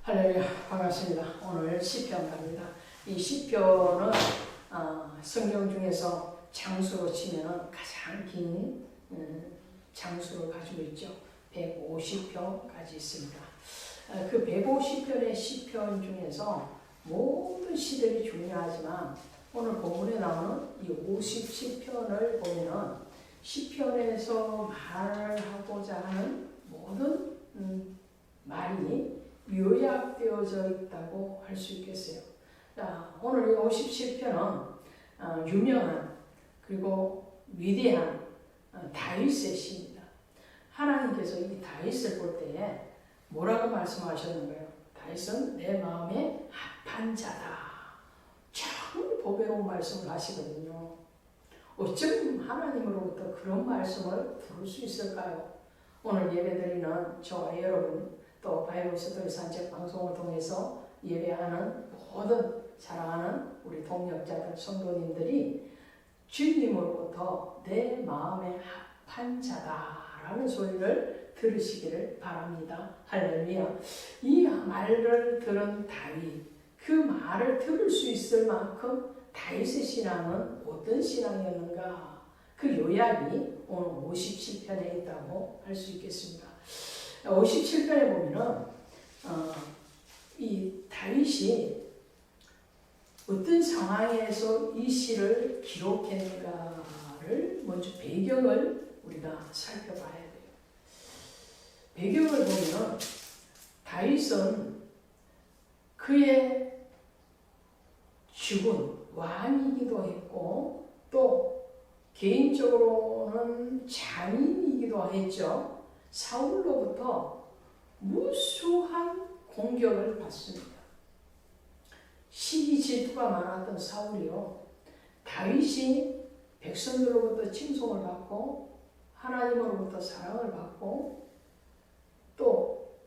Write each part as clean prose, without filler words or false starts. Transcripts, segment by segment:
할렐루야, 반갑습니다. 오늘 시편 갑니다. 이 시편은 성경 중에서 장수로 치면 가장 긴 장수를 가지고 있죠. 150편까지 있습니다. 그 150편의 시편 중에서 모든 시들이 중요하지만 오늘 본문에 나오는 이 50시편을 보면은 시편에서 말하고자 하는 모든 말이 요약되어져 있다고 할 수 있겠어요. 자, 오늘 이 50시편은 유명한 그리고 위대한 다윗의 시입니다. 하나님께서 이 다윗을 볼 때에 뭐라고 말씀하셨는 거예요? 다윗은 내 마음에 합한 자다. 참 보배로운 말씀을 하시거든요. 어쩜 하나님으로부터 그런 말씀을 들을 수 있을까요? 오늘 예배드리는 저와 여러분 또 바이블 스토리 산책 방송을 통해서 예배하는 모든 사랑하는 우리 동역자들 성도님들이 주님으로부터 내 마음에 합한 자다라는 소리를 들으시기를 바랍니다. 할렐루야. 이 말을 들은 다윗, 그 말을 들을 수 있을 만큼 다윗의 신앙은 어떤 신앙이었는가? 그 요약이 오늘 50시편에 있다고 할 수 있겠습니다. 57편에 보면은 이 다윗이 어떤 상황에서 이 시를 기록했는가를 먼저 배경을 우리가 살펴봐야 돼요. 배경을 보면은 다윗은 그의 죽은 왕이기도 했고 또 개인적으로는 장인이기도 했죠. 사울로부터 무수한 공격을 받습니다. 시기 질투가 많았던 사울이요. 다윗이 백성들로부터 칭송을 받고 하나님으로부터 사랑을 받고 또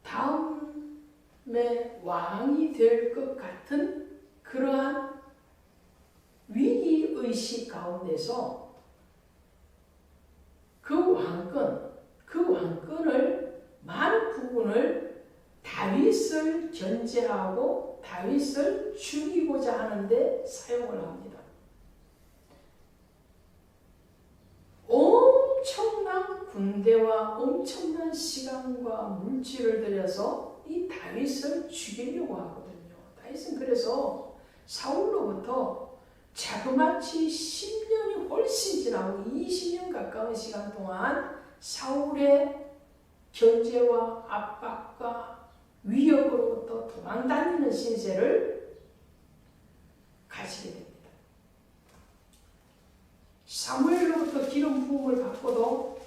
다음에 왕이 될 것 같은 그러한 위기의식 가운데서 그 왕권을 많은 부분을 다윗을 견제하고 다윗을 죽이고자 하는데 사용을 합니다. 엄청난 군대와 엄청난 시간과 물질을 들여서 이 다윗을 죽이려고 하거든요. 다윗은 그래서 사울로부터 자그마치 10년이 훨씬 지나고 20년 가까운 시간 동안 사울의 견제와 압박과 위협으로부터 도망다니는 신세를 가지게 됩니다. 사무엘로부터 기름 부음을 받고도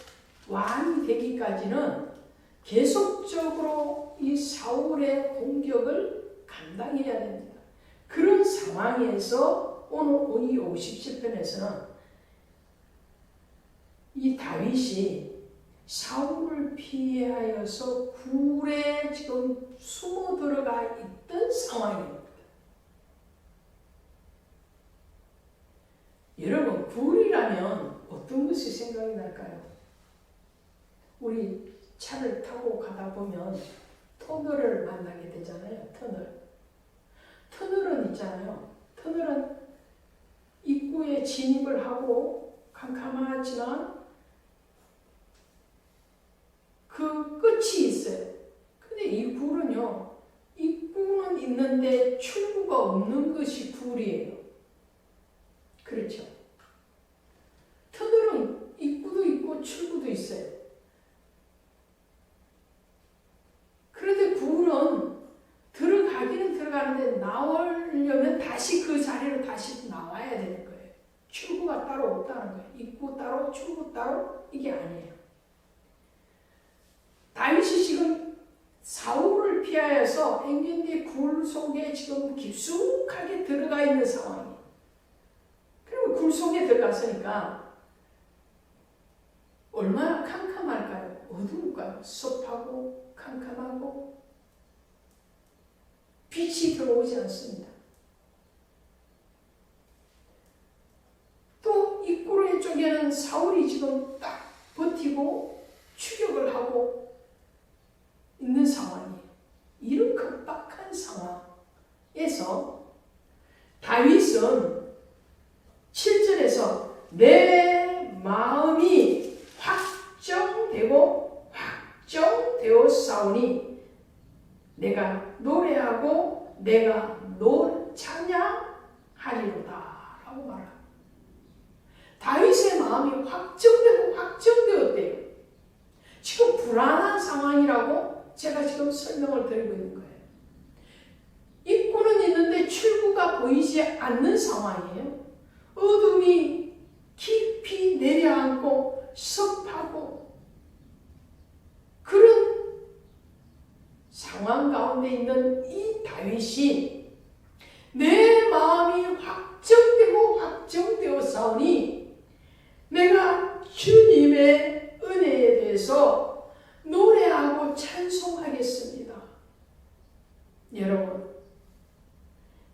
왕이 되기까지는 계속적으로 이 사울의 공격을 감당해야 됩니다. 그런 상황에서 오늘 이 57편에서는 이 다윗이 사울을 피하여서 굴에 지금 숨어 들어가 있던 상황입니다. 여러분, 굴이라면 어떤 것이 생각이 날까요? 우리 차를 타고 가다 보면 터널을 만나게 되잖아요. 터널은 있잖아요. 터널은 입구에 진입을 하고 캄캄하지만 그 끝이 있어요. 근데 이 굴은요, 입구는 있는데 출구가 없는 것이 굴이에요. 그렇죠? 터널은 입구도 있고 출구도 있어요. 그런데 굴은 들어가기는 들어가는데 나오려면 다시 그 자리로 다시 나와야 되는 거예요. 출구가 따로 없다는 거예요. 입구 따로, 출구 따로, 이게 아니에요. 다윗이 지금 사울을 피하여서 엔게디 굴 속에 지금 깊숙하게 들어가 있는 상황이에요. 그리고 굴 속에 들어갔으니까 얼마나 캄캄할까요? 어두울까요? 습하고 캄캄하고 빛이 들어오지 않습니다. 또 입구의 쪽에는 사울이 지금 딱 버티고 추격을 하고 있는 상황이에요. 이런 다윗은 7절에서 내 마음이 확정되어 싸우니 내가 노래하고 내가 찬양하리로다 라고 말합니다. 다윗의 마음이 확정되었대요. 지금 불안한 상황이라고 제가 지금 설명을 드리고 있는 거예요. 입구는 있는데 출구가 보이지 않는 상황이에요. 어둠이 깊이 내려앉고 습하고 그런 상황 가운데 있는 이 다윗이 내 마음이 확정되어 싸우니 내가 주님의 은혜에 대해서 노래하고 찬송하겠습니다. 여러분,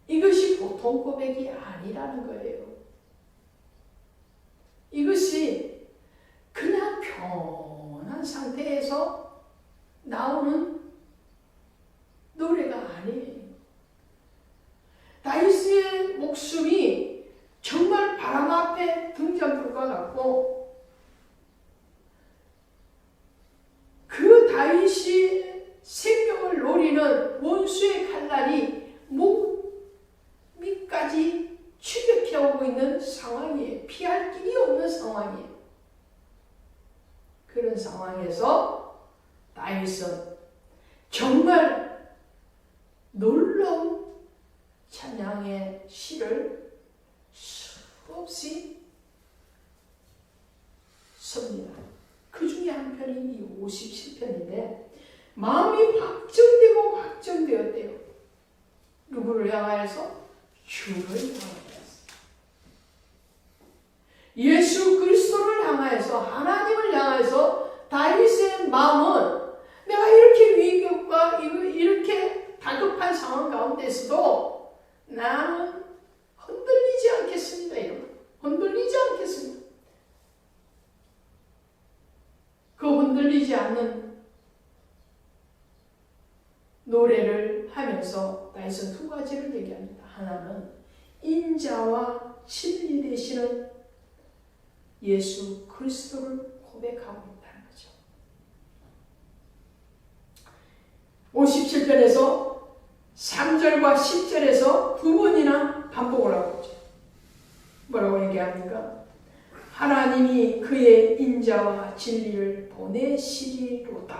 이것이 보통 고백이 아니라는 거예요. 이것이 그냥 평온한 상태에서 나오는 노래가 아니에요. 다윗의 목숨이 정말 바람 앞에 등잔불과 같고 그 다윗이 생명을 노리는 원수의 칼날이 목 밑까지 추격해오고 있는 상황이에요. 피할 길이 없는 상황이에요. 그런 상황에서 다윗은 정말 놀라운 찬양의 시를 수없이 씁니다. 그 중에 한 편이 이 57편인데 마음이 확정되었대요. 누구를 향하여서? 주를 향하여서. 예수 그리스도를 향하여서, 하나님을 향하여서 다윗의 마음은 내가 이렇게 위급과 이렇게 다급한 상황 가운데서도 나는 흔들리지 않겠습니다. 흔들리지 않겠습니다. 그 흔들리지 않는 노래를 하면서 다윗은 두 가지를 얘기합니다. 하나는 인자와 진리 되시는 예수 그리스도를 고백하고 있다는 거죠. 57편에서 3절과 10절에서 두 번이나 반복을 하고 있죠. 뭐라고 얘기합니까? 하나님이 그의 인자와 진리를 보내시리로다.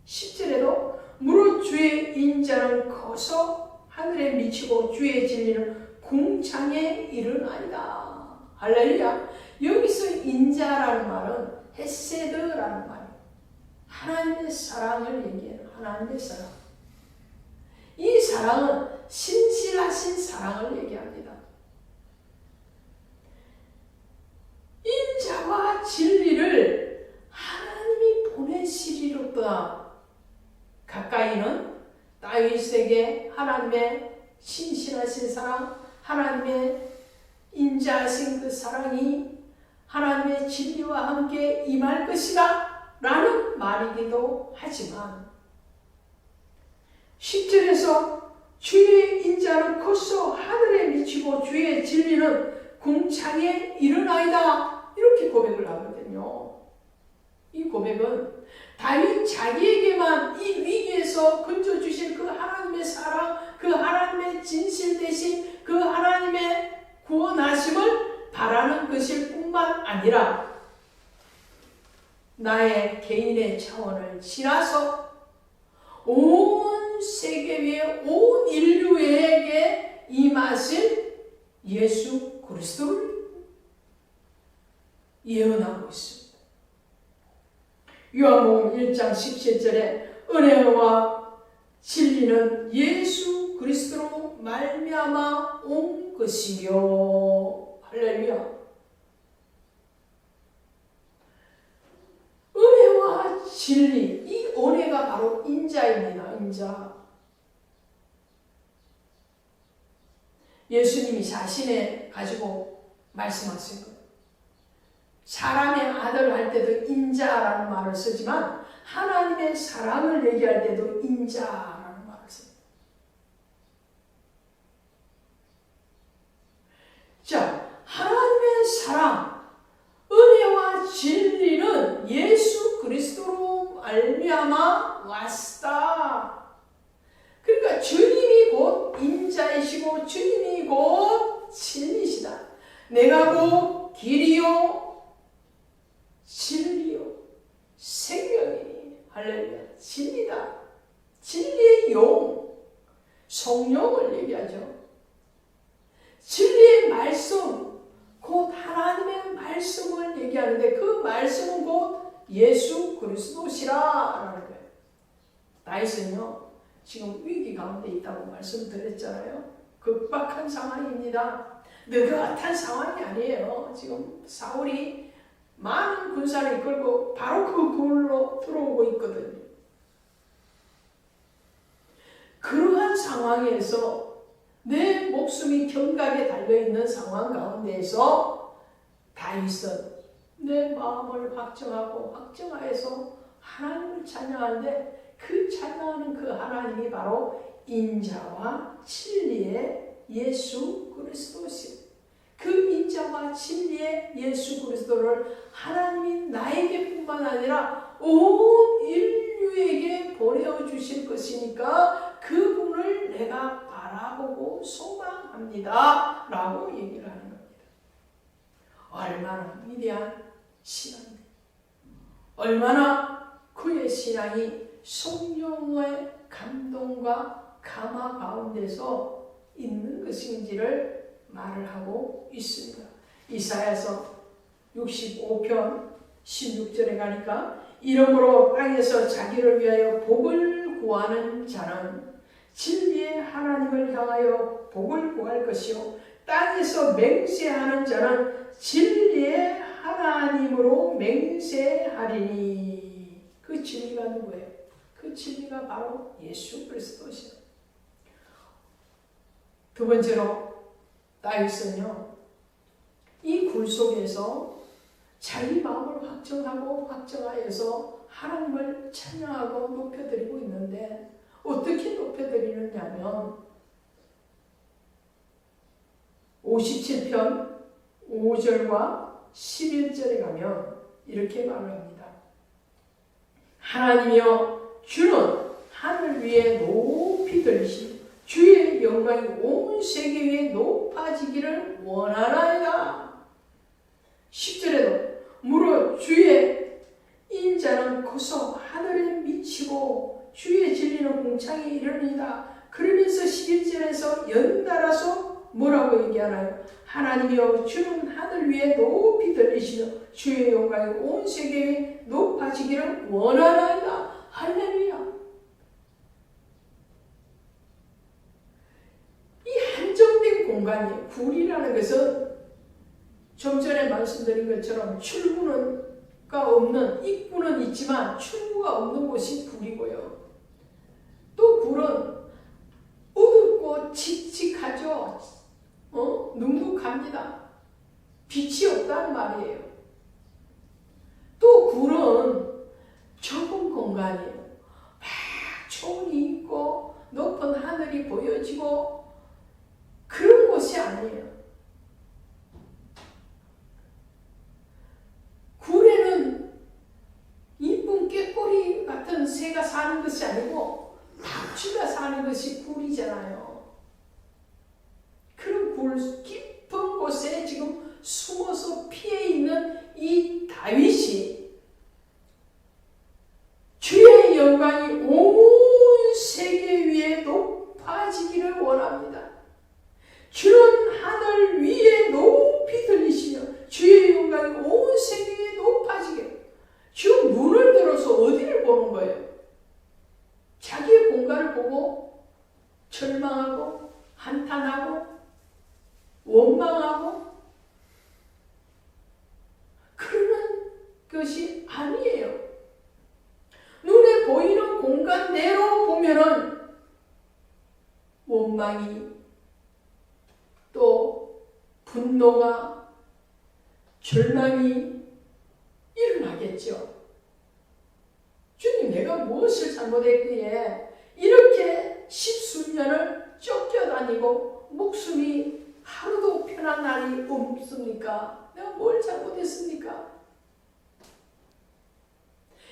10절에도 무릇 주의 인자는 커서 하늘에 미치고 주의 진리는 궁창에 이르나이다. 할렐루야. 여기서 인자라는 말은 헤세드라는 말이에요. 하나님의 사랑을 얘기해요. 하나님의 사랑. 이 사랑은 신실하신 사랑을 얘기합니다. 인자와 진리를 하나님이 보내시리로다. 가까이는 다윗에게 하나님의 신실하신 사랑, 하나님의 인자하신 그 사랑이 하나님의 진리와 함께 임할 것이다 라는 말이기도 하지만 10절에서 주의 인자는 커서 하늘에 미치고 주의 진리는 궁창에 이르나이다 이렇게 고백을 하거든요. 이 고백은 다윗 자기에게만 이 위기에서 건져주신 그 하나님의 사랑, 그 하나님의 진실 되신 그 하나님의 구원하심을 바라는 것일 뿐만 아니라 나의 개인의 차원을 지나서 온 세계 위에 온 인류에게 임하신 예수 그리스도를 예언하고 있습니다. 요한복음 1장 17절에 은혜와 진리는 예수 그리스도로 말미암아 온 것이요. 할렐루야. 은혜와 진리, 이 은혜가 바로 인자입니다. 인자. 예수님이 자신의 가지고 말씀하신 거예요. 사람의 아들 할 때도 인자라는 말을 쓰지만 하나님의 사랑을 얘기할 때도 인자라는 말을 씁니다. 주시며 주님이 곧 진리시다. 내가 곧 길이요 진리요 생명이니. 할렐루야. 진리다. 진리의 용, 성령을 얘기하죠. 진리의 말씀, 곧 하나님의 말씀을 얘기하는데 그 말씀은 곧 예수 그리스도시라라는 거예요. 다윗은요, 지금 위기 가운데 있다고 말씀드렸잖아요. 급박한 상황입니다. 느긋한 상황이 아니에요. 지금 사울이 많은 군사를 이끌고 바로 그 굴로 들어오고 있거든요. 그러한 상황에서 내 목숨이 경각에 달려있는 상황 가운데에서 다윗은 내 마음을 확정하여서 하나님을 찬양하는데 그 찬양하는 그 하나님이 바로 인자와 진리의 예수 그리스도시오. 그 인자와 진리의 예수 그리스도를 하나님이 나에게뿐만 아니라 온 인류에게 보내주실 것이니까 그분을 내가 바라보고 소망합니다 라고 얘기를 하는 겁니다. 얼마나 위대한 신앙입니다. 얼마나 그의 신앙이 성령의 감동과 감화 가운데서 있는 것인지를 말을 하고 있습니다. 이사야서 65편 16절에 가니까 이러므로 땅에서 자기를 위하여 복을 구하는 자는 진리의 하나님을 향하여 복을 구할 것이요 땅에서 맹세하는 자는 진리의 하나님으로 맹세하리니. 그 진리가 누구예요? 그 진리가 바로 예수 그리스도시죠. 두 번째로 다윗은요, 이 굴 속에서 자기 마음을 확정하여서 하나님을 찬양하고 높여드리고 있는데 어떻게 높여드리느냐면 57편 5절과 11절에 가면 이렇게 말을 합니다. 하나님이여 주는 하늘 위에 높이 들리시고 주의 영광이 온 세계 위에 높아지기를 원하나이다. 10절에도 무릇 주의 인자는 커서 하늘에 미치고 주의 진리는 공창에 이르니이다. 그러면서 11절에서 연달아서 뭐라고 얘기하나요? 하나님이여 주는 하늘 위에 높이 들리시며 주의 영광이 온 세계 위에 높아지기를 원하나이다. 할렐루야. 이 한정된 공간이에요. 굴이라는 것은 좀 전에 말씀드린 것처럼 출구가 없는, 입구는 있지만 출구가 없는 곳이 굴이고요. 또 굴은 어둡고 칙칙하죠. 눅눅합니다. 빛이 없다는 말이에요. 또 굴은 좁은 공간이에요. 막 초원이 있고 높은 하늘이 보여지고 그런 곳이 아니에요. 굴에는 이쁜 꾀꼬리 같은 새가 사는 것이 아니고 박쥐가 사는 것이 굴이잖아요. 그런 굴 깊은 곳에 지금 숨어서 피해 있는 이 다윗이 주의 영광이 온 세계 위에 높아지기를 원합니다. 주는 하늘 위에 높이 들리시며 주의 영광이 온 세계 위에 높아지게. 지금 눈을 들어서 어디를 보는 거예요? 자기의 공간을 보고 절망하고 한탄하고 원망하고 그러는 것이 아니에요. 눈에 보이는 공간대로 보면은 원망이 또 분노가 절망이 일어나겠죠. 주님, 내가 무엇을 잘못했기에 이렇게 십수년을 쫓겨다니고 목숨이 하루도 편한 날이 없습니까? 내가 뭘 잘못했습니까?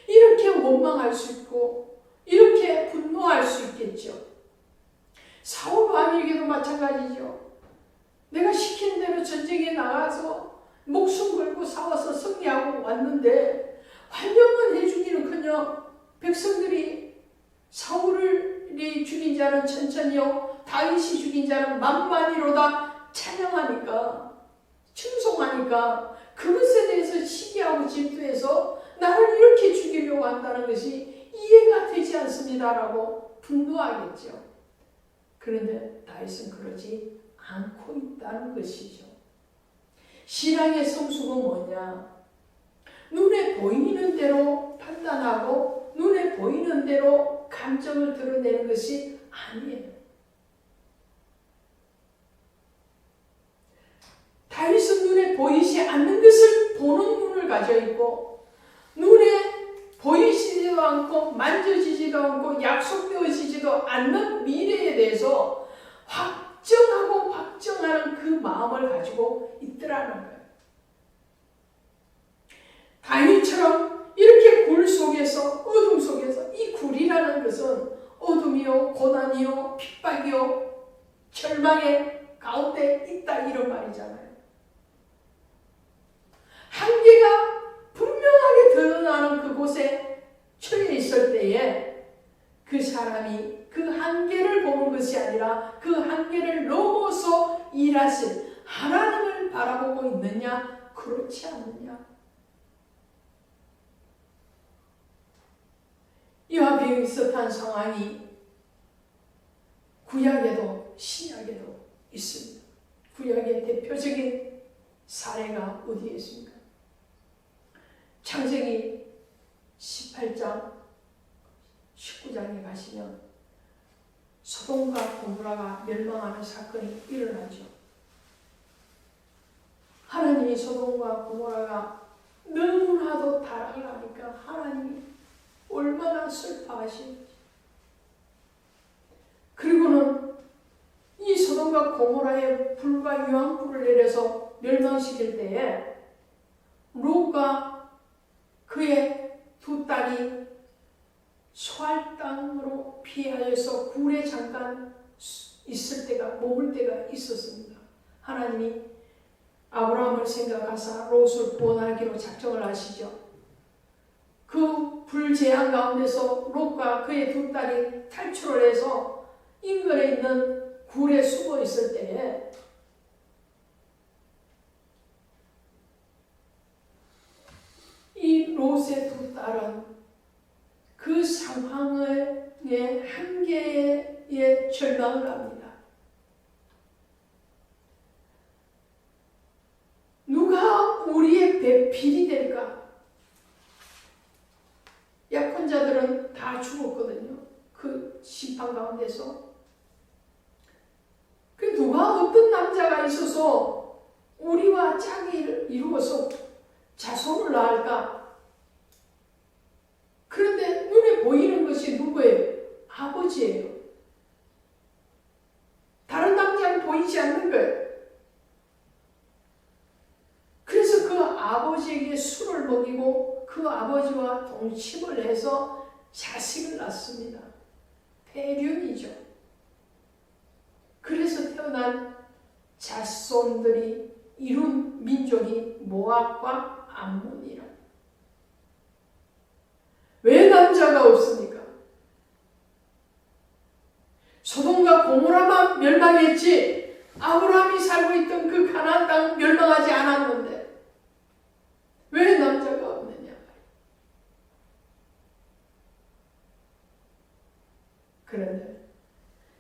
이렇게 원망할 수 있고 이렇게 분노할 수 있겠죠. 사울 왕에게도 마찬가지죠. 싸워서 승리하고 왔는데 환영은 해주기는커녕 백성들이 사울이 죽인 자는 천천히요 다윗이 죽인 자는 만만히로다 찬양하니까 충성하니까 그것에 대해서 시기하고 질투해서 나를 이렇게 죽이려고 한다는 것이 이해가 되지 않습니다라고 분노하겠죠. 그런데 다윗은 그러지 않고 있다는 것이죠. 신앙의 성숙은 뭐냐? 눈에 보이는 대로 판단하고 눈에 보이는 대로 감정을 드러내는 것이 아니에요. 다윗은 눈에 보이지 않는 것을 보는 눈을 가져 있고 눈에 보이지도 않고 만져지지도 않고 약속되어지지도 않는 미래에 대해서 확정하고 확정하는 그 마음을 가지고 있더라는 거예요. 다윗처럼 이렇게 굴 속에서 어둠 속에서 이 굴이라는 것은 어둠이요 고난이요 핍박이요 절망의 가운데 있다 이런 말이잖아요. 한계가 분명하게 드러나는 그곳에 처해 있을 때에 그 사람이 그 한계를 보는 것이 아니라 그 한계를 넘어서 일하실 하나님을 바라보고 있느냐 그렇지 않느냐. 이와 비슷한 상황이 구약에도 신약에도 있습니다. 구약의 대표적인 사례가 어디에 있습니까? 창세기 18장 19장에 가시면 소돔과 고모라가 멸망하는 사건이 일어나죠. 하나님이 소돔과 고모라가 너무나도 타락을 하니까 하나님이 얼마나 슬퍼하시는지. 그리고는 이 소돔과 고모라의 불과 유황불을 내려서 멸망시킬 때에 롯과 그의 두 딸이 소할 땅으로 피하여서 굴에 잠깐 있을 때가 머물 때가 있었습니다. 하나님이 아브라함을 생각하사 롯을 구원하기로 작정을 하시죠. 그 불재앙 가운데서 롯과 그의 두 딸이 탈출을 해서 인근에 있는 굴에 숨어 있을 때에 이 롯의 두 딸은 그 상황의 한계에 절망을 합니다. 누가 우리의 배필이 될까? 약혼자들은 다 죽었거든요. 그 심판 가운데서. 그 누가 어떤 남자가 있어서 우리와 짝을 이루어서 자손을 낳을까? 그런데 눈에 보이는 것이 누구예요? 아버지예요. 다른 남자는 보이지 않는 거예요. 그래서 그 아버지에게 술을 먹이고 그 아버지와 동침을 해서 자식을 낳습니다. 폐륜이죠. 그래서 태어난 자손들이 이룬 민족이 모압과 암몬이라. 왜 남자가 없습니까? 소돔과 고모라만 멸망했지 아브라함이 살고 있던 그 가나안 땅은 멸망하지 않았는데 왜 남자가 없느냐. 그런데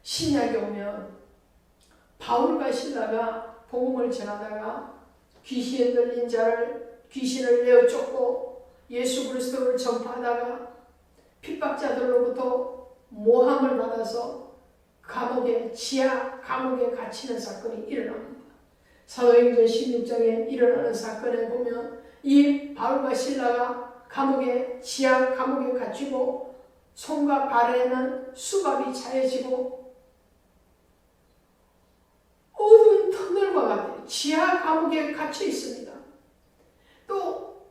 신약에 오면 바울과 실라가 복음을 전하다가 귀신에 들린 자를 귀신을 내어 쫓고 예수 그리스도를 전파하다가 핍박자들로부터 모함을 받아서 지하 감옥에 갇히는 사건이 일어납니다. 사도행전 16장에 일어나는 사건에 보면 이 바울과 실라가 지하 감옥에 갇히고 손과 발에는 수갑이 차여지고 어두운 터널과 같아요. 지하 감옥에 갇혀 있습니다. 또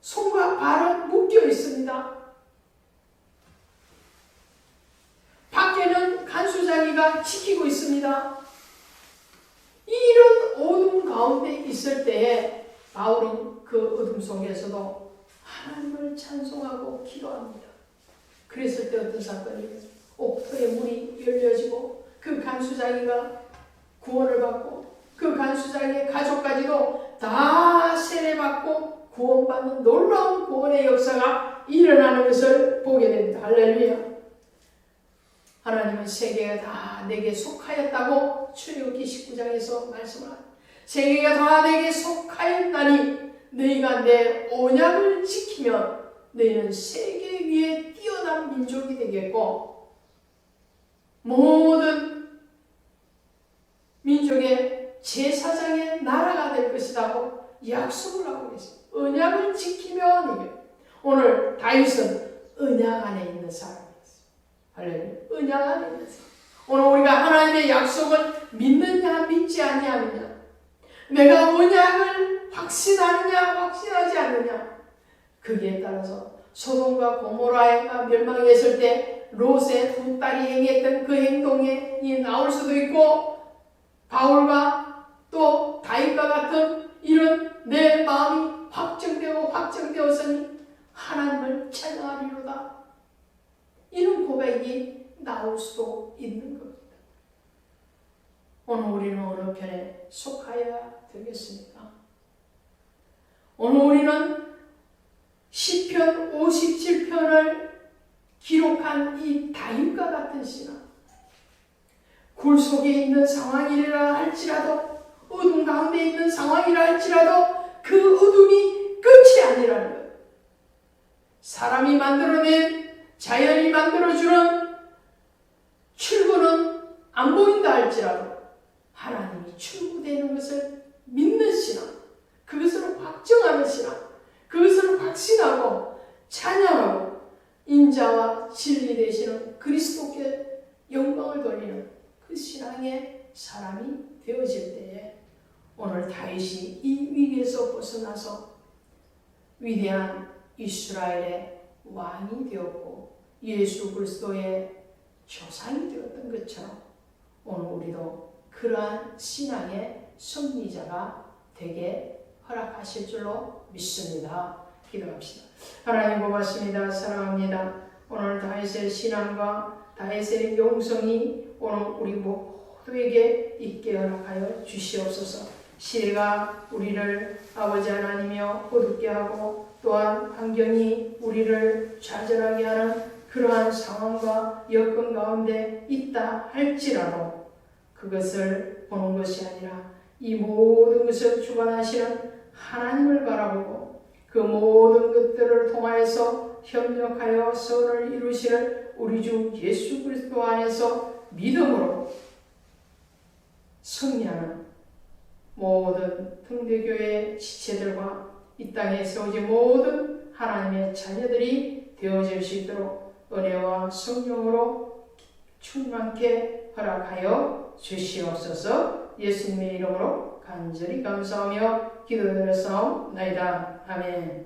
손과 발은 묶여 있습니다. 밖에는 간수자기가 지키고 있습니다. 이런 어두운 가운데 있을 때에 바울은 그 어둠 속에서도 하나님을 찬송하고 기도합니다. 그랬을 때 어떤 사건이 옥토의 문이 열려지고 그 간수자기가 구원을 받고 그 간수자기의 가족까지도 다 세례받고 구원받는 놀라운 구원의 역사가 일어나는 것을 보게 됩니다. 할렐루야. 하나님은 세계가 다 내게 속하였다고 출애굽기 19장에서 말씀합니다. 세계가 다 내게 속하였나니 너희가 내 언약을 지키면 너희는 세계 위에 뛰어난 민족이 되겠고 모든 민족의 제사장의 나라가 될 것이라고 약속을 하고 계십니다. 언약을 지키면 이게 오늘 다윗은 언약 안에 있는 사람이었어요. 할렐루야. 언약 안에 있는 사람. 오늘 우리가 하나님의 약속을 믿느냐 믿지 아니하느냐, 내가 언약을 확신하느냐 확신하지 않느냐, 거기에 따라서 소돔과 고모라가 멸망했을 때 롯의 두 딸이 행했던 그 행동이 나올 수도 있고, 바울과 또 다윗과 같은 이런 내 마음이 확정되었으니 하나님을 찬양하리로다, 이런 고백이 나올 수도 있는 겁니다. 오늘 우리는 어느 편에 속하여야 되겠습니까? 오늘 우리는 시편 57편을 기록한 이 다윗과 같은 신앙, 굴 속에 있는 상황이라 할지라도, 어둠 가운데 있는 상황이라 할지라도 그 어둠이 끝이 아니라는 거예요. 사람이 만들어낸, 자연이 만들어주는 출구는 안 보인다 할지라도 하나님이 출구되는 것을 믿는 신앙, 그것을 확정하는 신앙, 그것을 확신하고 찬양하고 인자와 진리 되시는 그리스도께 영광을 돌리는 그 신앙의 사람이 되어질 때에 오늘 다윗이 이 위기에서 벗어나서 위대한 이스라엘의 왕이 되었고 예수 그리스도의 조상이 되었던 것처럼 오늘 우리도 그러한 신앙의 승리자가 되게 허락하실 줄로 믿습니다. 기도합시다. 하나님 고맙습니다. 사랑합니다. 오늘 다윗의 신앙과 다윗의 영성이 오늘 우리 모두에게 있게 허락하여 주시옵소서. 시대가 우리를 아버지 하나님이여 어둡게 하고 또한 환경이 우리를 좌절하게 하는 그러한 상황과 여건 가운데 있다 할지라도 그것을 보는 것이 아니라 이 모든 것을 주관하시는 하나님을 바라보고 그 모든 것들을 통하여서 협력하여 선을 이루시는 우리 주 예수 그리스도 안에서 믿음으로 승리하는 모든 등대교회 지체들과 이 땅에 세워진 모든 하나님의 자녀들이 되어질 수 있도록 은혜와 성령으로 충만케 허락하여 주시옵소서. 예수님의 이름으로 간절히 감사하며 기도드렸사옵나이다. 아멘.